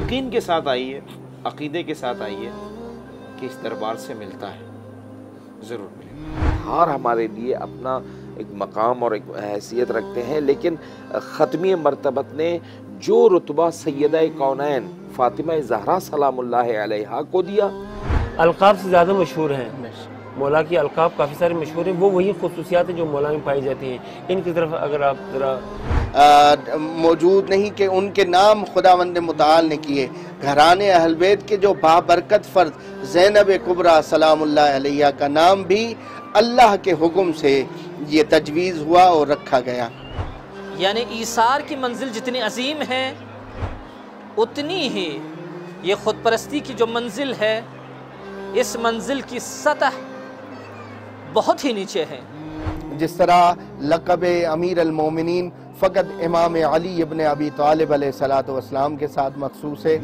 یقین کے ساتھ آئیے، عقیدے کے ساتھ آئیے کہ اس دربار سے ملتا ہے، ضرور ملے گا۔ اور ہمارے لیے اپنا ایک مقام اور ایک حیثیت رکھتے ہیں، لیکن ختمی مرتبت نے جو رتبہ سیدہ کونین فاطمہ زہرا سلام اللہ علیہا کو دیا، القاب سے زیادہ مشہور ہیں مولا کی، القاب کافی سارے مشہور ہیں، وہ وہی خصوصیات ہیں جو مولا میں پائی جاتی ہیں۔ ان کی طرف اگر آپ ذرا موجود نہیں کہ ان کے نام خداوند متعال نے کیے۔ گھرانے اہل بیت کے جو بابرکت فرد زینب کبریٰ سلام اللہ علیہا کا نام بھی اللہ کے حکم سے یہ تجویز ہوا اور رکھا گیا۔ یعنی ایثار کی منزل جتنی عظیم ہے، اتنی ہی یہ خود پرستی کی جو منزل ہے، اس منزل کی سطح بہت ہی نیچے ہے۔ جس طرح لقب امیر المومنین فقط امام علی ابن ابی طالب علیہ الصلوۃ والسلام کے ساتھ مخصوص ہے۔